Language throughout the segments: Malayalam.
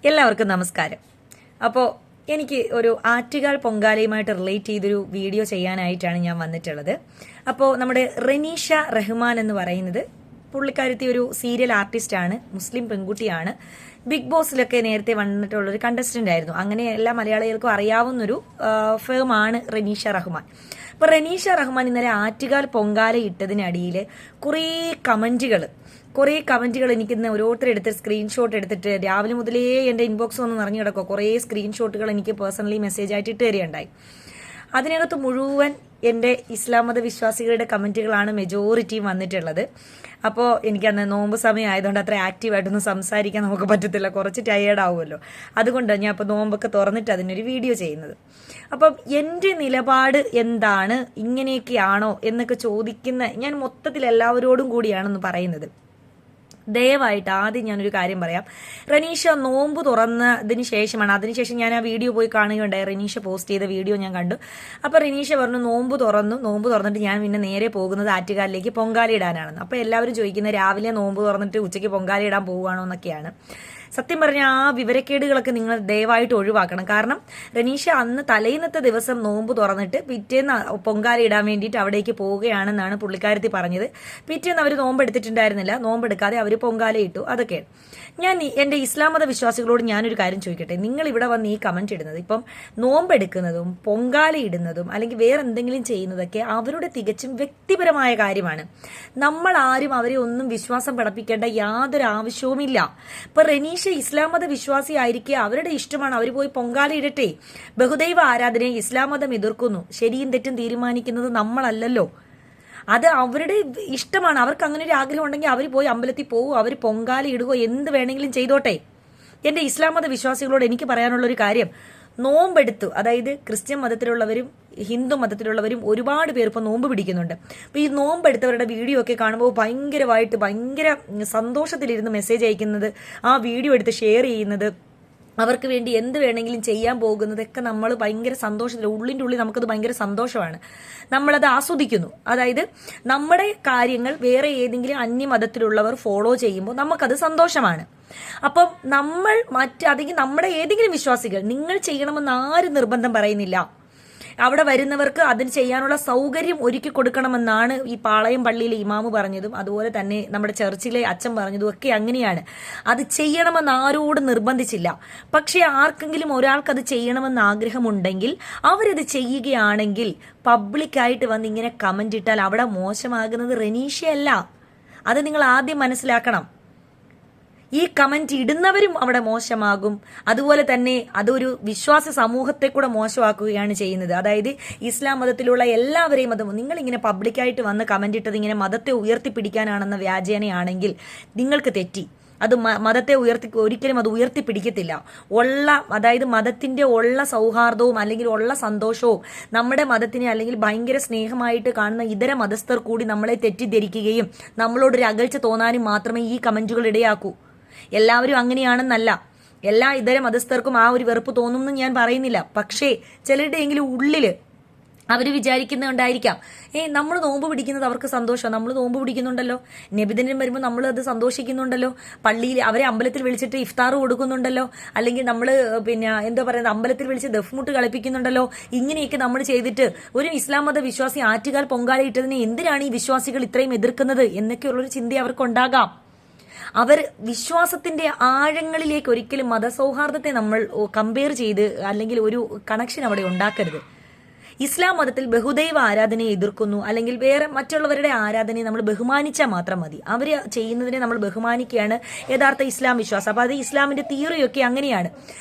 എല്ലാവർക്കും നമസ്കാരം. അപ്പോൾ എനിക്ക് ഒരു ആറ്റുകാൽ പൊങ്കാലയുമായിട്ട് റിലേറ്റ് ചെയ്തൊരു വീഡിയോ ചെയ്യാനായിട്ടാണ് ഞാൻ വന്നിട്ടുള്ളത്. അപ്പോൾ നമ്മുടെ റനീഷ റഹ്മാൻ എന്ന് പറയുന്നത് പുള്ളിക്കാരത്തി ഒരു സീരിയൽ ആർട്ടിസ്റ്റാണ്, മുസ്ലിം പെൺകുട്ടിയാണ്. ബിഗ് ബോസിലൊക്കെ നേരത്തെ വന്നിട്ടുള്ളൊരു കണ്ടസ്റ്റന്റ് ആയിരുന്നു. അങ്ങനെ എല്ലാ മലയാളികൾക്കും അറിയാവുന്നൊരു ഫേമാണ് റനീഷ റഹ്മാൻ. അപ്പോൾ റനീഷ റഹ്മാൻ ഇന്നലെ ആറ്റുകാൽ പൊങ്കാല ഇട്ടതിനടിയിൽ കുറേ കമന്റുകൾ എനിക്കിന്ന് ഓരോരുത്തരെടുത്ത് സ്ക്രീൻഷോട്ട് എടുത്തിട്ട് രാവിലെ മുതലേ എൻ്റെ ഇൻബോക്സ് ഒന്ന് നിറഞ്ഞു കിടക്കുക. കുറേ സ്ക്രീൻഷോട്ടുകൾ എനിക്ക് പേഴ്സണലി മെസ്സേജ് ആയിട്ട് ഇട്ട് തരികയുണ്ടായി. അതിനകത്ത് മുഴുവൻ എൻ്റെ ഇസ്ലാം മത വിശ്വാസികളുടെ കമന്റുകളാണ് മെജോറിറ്റിയും വന്നിട്ടുള്ളത്. അപ്പോൾ എനിക്കന്ന് നോമ്പ് സമയം ആയതുകൊണ്ട് അത്ര ആക്റ്റീവായിട്ടൊന്നും സംസാരിക്കാൻ നമുക്ക് പറ്റത്തില്ല, കുറച്ച് ടയേർഡ് ആവുമല്ലോ. അതുകൊണ്ടാണ് ഞാൻ ഇപ്പോൾ നോമ്പൊക്കെ തുറന്നിട്ട് അതിനൊരു വീഡിയോ ചെയ്യുന്നത്. അപ്പം എൻ്റെ നിലപാട് എന്താണ്, ഇങ്ങനെയൊക്കെയാണോ എന്നൊക്കെ ചോദിക്കുന്ന ഞാൻ മൊത്തത്തിൽ എല്ലാവരോടും കൂടിയാണെന്ന് പറയുന്നത്. ദയവായിട്ട് ആദ്യം ഞാനൊരു കാര്യം പറയാം. റനീഷ നോമ്പ് തുറന്നതിന് ശേഷമാണ്, അതിനുശേഷം ഞാൻ ആ വീഡിയോ പോയി കാണുകയുണ്ടായി. റനീഷ പോസ്റ്റ് ചെയ്ത വീഡിയോ ഞാൻ കണ്ടു. അപ്പോൾ റനീഷ പറഞ്ഞു നോമ്പ് തുറന്നിട്ട് ഞാൻ പിന്നെ നേരെ പോകുന്നത് ആറ്റുകാലിലേക്ക് പൊങ്കാല ഇടാനാണെന്ന്. അപ്പോൾ എല്ലാവരും ചോദിക്കുന്നത് രാവിലെ നോമ്പ് തുറന്നിട്ട് ഉച്ചയ്ക്ക് പൊങ്കാല ഇടാൻ പോവുകയാണോ എന്നൊക്കെയാണ്. സത്യം പറഞ്ഞാൽ ആ വിവരക്കേടുകളൊക്കെ നിങ്ങൾ ദയവായിട്ട് ഒഴിവാക്കണം. കാരണം റനീഷ അന്ന് തലേന്നത്തെ ദിവസം നോമ്പ് തുറന്നിട്ട് പിറ്റേന്ന് പൊങ്കാല ഇടാൻ വേണ്ടിയിട്ട് അവിടേക്ക് പോവുകയാണെന്നാണ് പുള്ളിക്കാരത്തി പറഞ്ഞത്. പിറ്റേന്ന് അവർ നോമ്പെടുത്തിട്ടുണ്ടായിരുന്നില്ല, നോമ്പെടുക്കാതെ അവർ പൊങ്കാല ഇട്ടു. അതൊക്കെയാണ്. ഞാൻ എൻ്റെ ഇസ്ലാം മത വിശ്വാസികളോട് ഞാനൊരു കാര്യം ചോദിക്കട്ടെ. നിങ്ങൾ ഇവിടെ വന്ന് ഈ കമന്റ് ഇടുന്നത്, ഇപ്പം നോമ്പെടുക്കുന്നതും പൊങ്കാല ഇടുന്നതും അല്ലെങ്കിൽ വേറെ എന്തെങ്കിലും ചെയ്യുന്നതൊക്കെ അവരുടെ തികച്ചും വ്യക്തിപരമായ കാര്യമാണ്. നമ്മൾ ആരും അവരെ ഒന്നും വിശ്വാസം പഠിപ്പിക്കേണ്ട യാതൊരു ആവശ്യവുമില്ല. ഇപ്പൊ റനീഷ ഇസ്ലാം മത വിശ്വാസി ആയിരിക്കുക, അവരുടെ ഇഷ്ടമാണ്, അവർ പോയി പൊങ്കാല ഇടട്ടെ. ബഹുദൈവ ആരാധനയെ ഇസ്ലാം മതം എതിർക്കുന്നു. ശരിയും തെറ്റും തീരുമാനിക്കുന്നത് നമ്മളല്ലല്ലോ, അത് അവരുടെ ഇഷ്ടമാണ്. അവർക്ക് അങ്ങനെ ഒരു ആഗ്രഹം ഉണ്ടെങ്കിൽ അവർ പോയി അമ്പലത്തിൽ പോകും, അവർ പൊങ്കാല ഇടുകയോ എന്ത് വേണമെങ്കിലും ചെയ്തോട്ടെ. എൻ്റെ ഇസ്ലാം മത വിശ്വാസികളോട് എനിക്ക് പറയാനുള്ള ഒരു കാര്യം, നോമ്പെടുത്തു, അതായത് ക്രിസ്ത്യൻ മതത്തിലുള്ളവരും ഹിന്ദു മതത്തിലുള്ളവരും ഒരുപാട് പേർ ഇപ്പോൾ നോമ്പ് പിടിക്കുന്നുണ്ട്. അപ്പോൾ ഈ നോമ്പെടുത്തവരുടെ വീഡിയോ ഒക്കെ കാണുമ്പോൾ ഭയങ്കര സന്തോഷത്തിലിരുന്ന് മെസ്സേജ് അയക്കുന്നത്, ആ വീഡിയോ എടുത്ത് ഷെയർ ചെയ്യുന്നത്, അവർക്ക് വേണ്ടി എന്ത് വേണമെങ്കിലും ചെയ്യാൻ പോകുന്നതൊക്കെ നമ്മൾ ഭയങ്കര സന്തോഷത്തിൽ, ഉള്ളിൻ്റെ ഉള്ളിൽ നമുക്കത് ഭയങ്കര സന്തോഷമാണ്. നമ്മളത് ആസ്വദിക്കുന്നു. അതായത് നമ്മുടെ കാര്യങ്ങൾ വേറെ ഏതെങ്കിലും അന്യമതത്തിലുള്ളവർ ഫോളോ ചെയ്യുമ്പോൾ നമുക്കത് സന്തോഷമാണ്. അപ്പം നമ്മൾ അല്ലെങ്കിൽ നമ്മുടെ ഏതെങ്കിലും വിശ്വാസികൾ നിങ്ങൾ ചെയ്യണമെന്ന് ആരും നിർബന്ധം പറയുന്നില്ല. അവിടെ വരുന്നവർക്ക് അതിന് ചെയ്യാനുള്ള സൗകര്യം ഒരുക്കി കൊടുക്കണമെന്നാണ് ഈ പാളയം പള്ളിയിലെ ഇമാമ് പറഞ്ഞതും അതുപോലെ തന്നെ നമ്മുടെ ചർച്ചിലെ അച്ഛൻ പറഞ്ഞതും ഒക്കെ അങ്ങനെയാണ്. അത് ചെയ്യണമെന്ന് ആരോടും നിർബന്ധിച്ചില്ല. പക്ഷെ ആർക്കെങ്കിലും ഒരാൾക്ക് അത് ചെയ്യണമെന്ന് ആഗ്രഹമുണ്ടെങ്കിൽ അവരത് ചെയ്യുകയാണെങ്കിൽ പബ്ലിക്കായിട്ട് വന്ന് ഇങ്ങനെ കമന്റ് ഇട്ടാൽ അവിടെ മോശമാകുന്നത് റനീഷയല്ല. അത് നിങ്ങൾ ആദ്യം മനസ്സിലാക്കണം. ഈ കമന്റ് ഇടുന്നവരും അവിടെ മോശമാകും. അതുപോലെ തന്നെ അതൊരു വിശ്വാസ സമൂഹത്തെ കൂടെ മോശമാക്കുകയാണ് ചെയ്യുന്നത്. അതായത് ഇസ്ലാം മതത്തിലുള്ള എല്ലാവരെയും നിങ്ങൾ ഇങ്ങനെ പബ്ലിക്കായിട്ട് വന്ന് കമന്റ് ഇട്ടത് ഇങ്ങനെ മതത്തെ ഉയർത്തിപ്പിടിക്കാനാണെന്ന വ്യാജേനയാണെങ്കിൽ നിങ്ങൾക്ക് തെറ്റി. അത് മതത്തെ ഒരിക്കലും അത് ഉയർത്തിപ്പിടിക്കത്തില്ല. അതായത് മതത്തിന്റെ ഉള്ള സൗഹാർദ്ദവും അല്ലെങ്കിൽ ഉള്ള സന്തോഷവും നമ്മുടെ മതത്തിനെ അല്ലെങ്കിൽ ഭയങ്കര സ്നേഹമായിട്ട് കാണുന്ന ഇതര മതസ്ഥർ കൂടി നമ്മളെ തെറ്റിദ്ധരിക്കുകയും നമ്മളോടൊരു അകൽച്ച തോന്നാനും മാത്രമേ ഈ കമന്റുകൾ ഇടയാക്കൂ. എല്ലാവരും അങ്ങനെയാണെന്നല്ല, എല്ലാ ഇതര മതസ്ഥർക്കും ആ ഒരു വെറുപ്പ് തോന്നുമെന്ന് ഞാൻ പറയുന്നില്ല. പക്ഷേ ചിലരുടെയെങ്കിലും ഉള്ളില് അവർ വിചാരിക്കുന്നുണ്ടായിരിക്കാം, നമ്മൾ നോമ്പ് പിടിക്കുന്നത് അവർക്ക് സന്തോഷമാണ്, നമ്മൾ നോമ്പ് പിടിക്കുന്നുണ്ടല്ലോ, നബിദിനം വരുമ്പോൾ നമ്മൾ അത് സന്തോഷിക്കുന്നുണ്ടല്ലോ, പള്ളിയിൽ അവരെ അമ്പലത്തിൽ വിളിച്ചിട്ട് ഇഫ്താർ കൊടുക്കുന്നുണ്ടല്ലോ, അല്ലെങ്കിൽ നമ്മൾ അമ്പലത്തിൽ വിളിച്ച് ദഫ്മുട്ട് കളിപ്പിക്കുന്നുണ്ടല്ലോ. ഇങ്ങനെയൊക്കെ നമ്മൾ ചെയ്തിട്ട് ഒരു ഇസ്ലാം മത വിശ്വാസി ആറ്റുകാൽ പൊങ്കാല ഇട്ടതിനെ എന്തിനാണ് ഈ വിശ്വാസികൾ ഇത്രയും എതിർക്കുന്നത് എന്നൊക്കെയുള്ളൊരു ചിന്ത അവർക്കുണ്ടാകാം. അവർ വിശ്വാസത്തിന്റെ ആഴങ്ങളിലേക്ക് ഒരിക്കലും മതസൗഹാർദ്ദത്തെ നമ്മൾ കമ്പയർ ചെയ്ത് അല്ലെങ്കിൽ ഒരു കണക്ഷൻ അവിടെ ഉണ്ടാക്കരുത്. ഇസ്ലാം മതത്തിൽ ബഹുദൈവ ആരാധനയെ എതിർക്കുന്നു അല്ലെങ്കിൽ വേറെ മറ്റുള്ളവരുടെ ആരാധനയെ നമ്മൾ ബഹുമാനിച്ചാൽ മാത്രം മതി. അവർ ചെയ്യുന്നതിനെ നമ്മൾ ബഹുമാനിക്കുകയാണ് യഥാർത്ഥ ഇസ്ലാം വിശ്വാസം. അപ്പൊ അത് ഇസ്ലാമിന്റെ തിയറിയൊക്കെ അങ്ങനെയാണ്.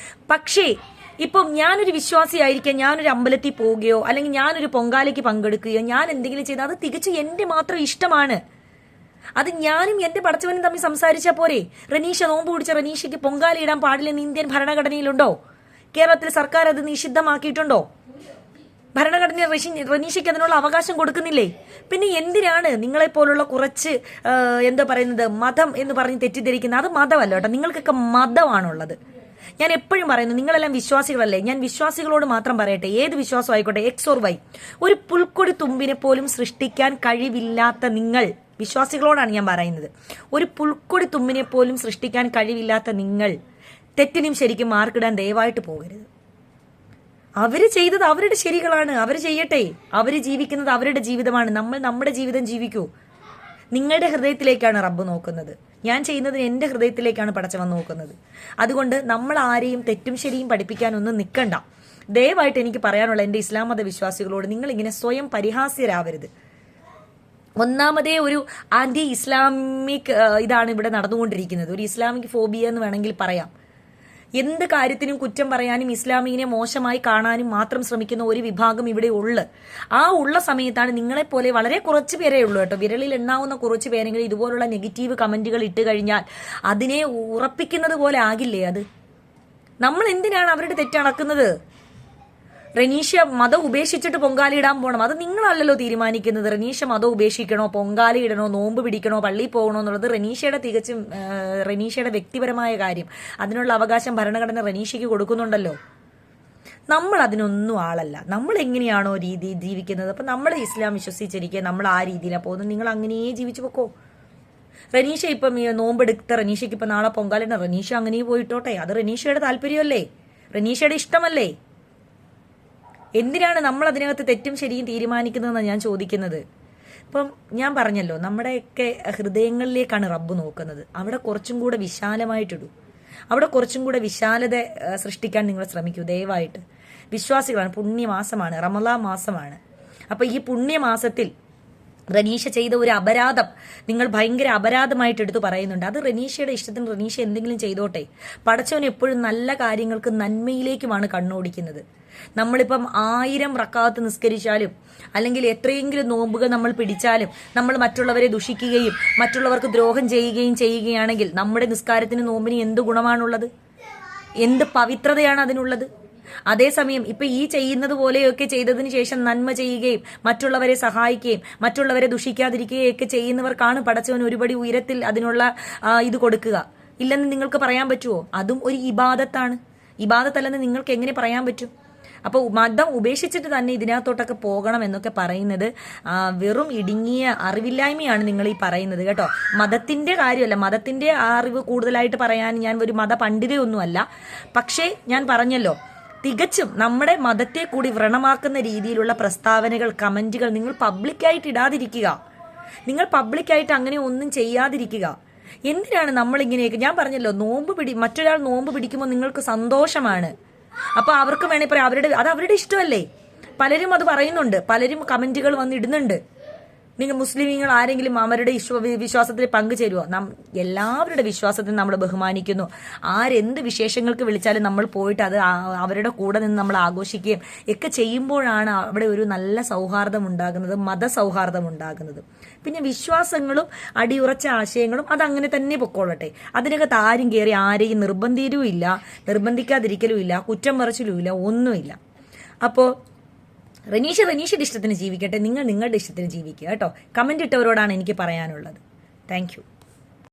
പക്ഷേ ഇപ്പം ഞാനൊരു വിശ്വാസിയായിരിക്കാം, ഞാനൊരു അമ്പലത്തിൽ പോവുകയോ അല്ലെങ്കിൽ ഞാനൊരു പൊങ്കാലയ്ക്ക് പങ്കെടുക്കുകയോ ഞാൻ എന്തെങ്കിലും ചെയ്താൽ അത് തികച്ചും എന്റെ മാത്രം ഇഷ്ടമാണ്. അത് ഞാനും എന്റെ പടച്ചവനും തമ്മിൽ സംസാരിച്ചാൽ പോരെ. റനീഷ നോമ്പ് പിടിച്ച റനീഷയ്ക്ക് പൊങ്കാല ഇടാൻ പാടില്ലെന്ന് ഇന്ത്യൻ ഭരണഘടനയിലുണ്ടോ? കേരളത്തിൽ സർക്കാർ അത് നിഷിദ്ധമാക്കിയിട്ടുണ്ടോ? ഭരണഘടന റനീഷയ്ക്ക് അതിനുള്ള അവകാശം കൊടുക്കുന്നില്ലേ? പിന്നെ എന്തിനാണ് നിങ്ങളെപ്പോലുള്ള കുറച്ച് മതം എന്ന് പറഞ്ഞ് തെറ്റിദ്ധരിക്കുന്നത്? അത് മതമല്ല കേട്ടോ, നിങ്ങൾക്കൊക്കെ മതമാണുള്ളത്. ഞാൻ എപ്പോഴും പറയുന്നു, നിങ്ങളെല്ലാം വിശ്വാസികളല്ലേ. ഞാൻ വിശ്വാസികളോട് മാത്രം പറയട്ടെ, ഏത് വിശ്വാസം ആയിക്കോട്ടെ, എക്സ് ഓർ വൈ, ഒരു പുൽക്കൊടി തുമ്പിനെ പോലും സൃഷ്ടിക്കാൻ കഴിവില്ലാത്ത നിങ്ങൾ, വിശ്വാസികളോടാണ് ഞാൻ പറയുന്നത്, ഒരു പുൽക്കൊടി തുമ്പിനെ പോലും സൃഷ്ടിക്കാൻ കഴിവില്ലാത്ത നിങ്ങൾ തെറ്റിനും ശരിക്കും മാർക്കിടാൻ ദയവായിട്ട് പോകരുത്. അവര് ചെയ്തത് അവരുടെ ശരികളാണ്, അവർ ചെയ്യട്ടെ. അവര് ജീവിക്കുന്നത് അവരുടെ ജീവിതമാണ്. നമ്മൾ നമ്മുടെ ജീവിതം ജീവിക്കൂ. നിങ്ങളുടെ ഹൃദയത്തിലേക്കാണ് റബ്ബ് നോക്കുന്നത്. ഞാൻ ചെയ്യുന്നത് എൻ്റെ ഹൃദയത്തിലേക്കാണ് പടച്ചവൻ നോക്കുന്നത്. അതുകൊണ്ട് നമ്മൾ ആരെയും തെറ്റും ശരിയും പഠിപ്പിക്കാനൊന്നും നിൽക്കണ്ട. ദയവായിട്ട് എനിക്ക് പറയാനുള്ള എൻ്റെ ഇസ്ലാം മത വിശ്വാസികളോട്, നിങ്ങൾ ഇങ്ങനെ സ്വയം പരിഹാസ്യരാവരുത്. ഒന്നാമതേ ഒരു ആന്റി ഇസ്ലാമിക് ഇതാണ് ഇവിടെ നടന്നുകൊണ്ടിരിക്കുന്നത്. ഒരു ഇസ്ലാമിക് ഫോബിയ എന്ന് വേണമെങ്കിൽ പറയാം. എന്ത് കാര്യത്തിനും കുറ്റം പറയാനും ഇസ്ലാമിനെ മോശമായി കാണാനും മാത്രം ശ്രമിക്കുന്ന ഒരു വിഭാഗം ഇവിടെ ഉള്ള സമയത്താണ് നിങ്ങളെപ്പോലെ വളരെ കുറച്ച് പേരേ ഉള്ളൂ കേട്ടോ, വിരലിൽ എണ്ണാവുന്ന കുറച്ച് പേരെങ്കിലും ഇതുപോലുള്ള നെഗറ്റീവ് കമന്റുകൾ ഇട്ട് കഴിഞ്ഞാൽ അതിനെ ഉറപ്പിക്കുന്നത് പോലെ ആകില്ലേ അത്? നമ്മൾ എന്തിനാണ് അവരുടെ തെറ്റടക്കുന്നത്? റനീഷ മതം ഉപേക്ഷിച്ചിട്ട് പൊങ്കാലി ഇടാൻ പോകണം, അത് നിങ്ങളല്ലല്ലോ തീരുമാനിക്കുന്നത്. റനീഷ മതം ഉപേക്ഷിക്കണോ, പൊങ്കാലി ഇടണോ, നോമ്പ് പിടിക്കണോ, പള്ളിയിൽ പോകണോ എന്നുള്ളത് റനീഷയുടെ വ്യക്തിപരമായ കാര്യം. അതിനുള്ള അവകാശം ഭരണഘടന റനീഷയ്ക്ക് കൊടുക്കുന്നുണ്ടല്ലോ. നമ്മൾ അതിനൊന്നും ആളല്ല. നമ്മൾ എങ്ങനെയാണോ രീതി ജീവിക്കുന്നത്, അപ്പം നമ്മൾ ഇസ്ലാം വിശ്വസിച്ചിരിക്കുക, നമ്മൾ ആ രീതിയിലാണ് പോകുന്നത്. നിങ്ങൾ അങ്ങനെയേ ജീവിച്ചു വെക്കോ. റനീഷ ഇപ്പം നോമ്പെടുത്ത റനീഷയ്ക്ക് ഇപ്പം നാളെ പൊങ്കാലിടണം, റനീഷ അങ്ങനെ പോയിട്ടോട്ടെ. അത് റനീഷയുടെ താല്പര്യമല്ലേ, റനീഷയുടെ ഇഷ്ടമല്ലേ? എന്തിനാണ് നമ്മൾ അതിനകത്ത് തെറ്റും ശരിയും തീരുമാനിക്കുന്നതെന്നാണ് ഞാൻ ചോദിക്കുന്നത്. ഇപ്പം ഞാൻ പറഞ്ഞല്ലോ, നമ്മുടെയൊക്കെ ഹൃദയങ്ങളിലേക്കാണ് റബ്ബ് നോക്കുന്നത്. അവിടെ കുറച്ചും കൂടെ വിശാലമായിട്ടിടൂ. അവിടെ കുറച്ചും കൂടെ വിശാലത സൃഷ്ടിക്കാൻ നിങ്ങൾ ശ്രമിക്കൂ ദയവായിട്ട്. വിശ്വാസികളാണ്, പുണ്യമാസമാണ്, റമളാൻ മാസമാണ്. അപ്പം ഈ പുണ്യമാസത്തിൽ റനീഷ ചെയ്ത ഒരു അപരാധം നിങ്ങൾ ഭയങ്കര അപരാധമായിട്ട് എടുത്തു പറയുന്നുണ്ട്. അത് റനീഷയുടെ ഇഷ്ടത്തിന് റനീഷ എന്തെങ്കിലും ചെയ്തോട്ടെ. പടച്ചവൻ എപ്പോഴും നല്ല കാര്യങ്ങൾക്ക് നന്മയിലേക്കുമാണ് കണ്ണോടിക്കുന്നത്. നമ്മളിപ്പം 1000 റക്കാത്ത് നിസ്കരിച്ചാലും അല്ലെങ്കിൽ എത്രയെങ്കിലും നോമ്പുകൾ നമ്മൾ പിടിച്ചാലും നമ്മൾ മറ്റുള്ളവരെ ദുഷിക്കുകയും മറ്റുള്ളവർക്ക് ദ്രോഹം ചെയ്യുകയാണെങ്കിൽ നമ്മുടെ നിസ്കാരത്തിന് നോമ്പിന് എന്ത് ഗുണമാണുള്ളത്? എന്ത് പവിത്രതയാണ് അതിനുള്ളത്? അതേസമയം ഇപ്പൊ ഈ ചെയ്യുന്നത് പോലെയൊക്കെ ചെയ്തതിനു ശേഷം നന്മ ചെയ്യുകയും മറ്റുള്ളവരെ സഹായിക്കുകയും മറ്റുള്ളവരെ ദുഷിക്കാതിരിക്കുകയൊക്കെ ചെയ്യുന്നവർക്കാണ് പടച്ചവൻ ഒരുപടി ഉയരത്തിൽ അതിനുള്ള ഇത് കൊടുക്കുക. ഇല്ലെന്ന് നിങ്ങൾക്ക് പറയാൻ പറ്റുമോ? അതും ഒരു ഇബാദത്താണ്. ഇബാദത്തല്ലെന്ന് നിങ്ങൾക്ക് എങ്ങനെ പറയാൻ പറ്റും? അപ്പോൾ മതം ഉപേക്ഷിച്ചിട്ട് തന്നെ ഇതിനകത്തോട്ടൊക്കെ പോകണം എന്നൊക്കെ പറയുന്നത് വെറും ഇടുങ്ങിയ അറിവില്ലായ്മയാണ് നിങ്ങൾ ഈ പറയുന്നത് കേട്ടോ. മതത്തിന്റെ കാര്യമല്ല, മതത്തിന്റെ അറിവ് കൂടുതലായിട്ട് പറയാൻ ഞാൻ ഒരു മത പണ്ഡിതയൊന്നുമല്ല. പക്ഷേ ഞാൻ പറഞ്ഞല്ലോ, തികച്ചും നമ്മുടെ മതത്തെ കൂടി വ്രണമാക്കുന്ന രീതിയിലുള്ള പ്രസ്താവനകൾ, കമന്റുകൾ നിങ്ങൾ പബ്ലിക്കായിട്ട് ഇടാതിരിക്കുക. നിങ്ങൾ പബ്ലിക്കായിട്ട് അങ്ങനെ ഒന്നും ചെയ്യാതിരിക്കുക. എന്തിനാണ് നമ്മളിങ്ങനെയൊക്കെ? ഞാൻ പറഞ്ഞല്ലോ, മറ്റൊരാൾ നോമ്പ് പിടിക്കുമ്പോൾ നിങ്ങൾക്ക് സന്തോഷമാണ്. അപ്പൊ അവർക്ക് വേണേ പറയാം, അവരുടെ ഇഷ്ടമല്ലേ. പലരും അത് പറയുന്നുണ്ട്, പലരും കമന്റുകൾ വന്നിടുന്നുണ്ട്. നിങ്ങൾ മുസ്ലിമീങ്ങൾ ആരെങ്കിലും അവരുടെ വിശ്വാസത്തിൽ പങ്കുചേരുവോ? എല്ലാവരുടെ വിശ്വാസത്തിൽ നമ്മൾ ബഹുമാനിക്കുന്നു. ആരെന്ത് വിശേഷങ്ങൾക്ക് വിളിച്ചാലും നമ്മൾ പോയിട്ട് അത് അവരുടെ കൂടെ നിന്ന് നമ്മൾ ആഘോഷിക്കുകയും ഒക്കെ ചെയ്യുമ്പോഴാണ് അവിടെ ഒരു നല്ല സൗഹാർദ്ദം ഉണ്ടാകുന്നത്, മതസൗഹാർദ്ദം ഉണ്ടാകുന്നത്. പിന്നെ വിശ്വാസങ്ങളും അടിയുറച്ച ആശയങ്ങളും അതങ്ങനെ തന്നെ പൊക്കോളട്ടെ. അതിനകത്ത് ആരും കയറി ആരെയും നിർബന്ധിക്കാതിരിക്കലും ഇല്ല, കുറ്റം പറച്ചിലും ഇല്ല, ഒന്നുമില്ല. അപ്പോൾ റനീഷയുടെ ഇഷ്ടത്തിന് ജീവിക്കട്ടെ, നിങ്ങൾ നിങ്ങളുടെ ഇഷ്ടത്തിന് ജീവിക്കുക കേട്ടോ. കമന്റ് ഇട്ടവരോടാണ് എനിക്ക് പറയാനുള്ളത്. Thank you.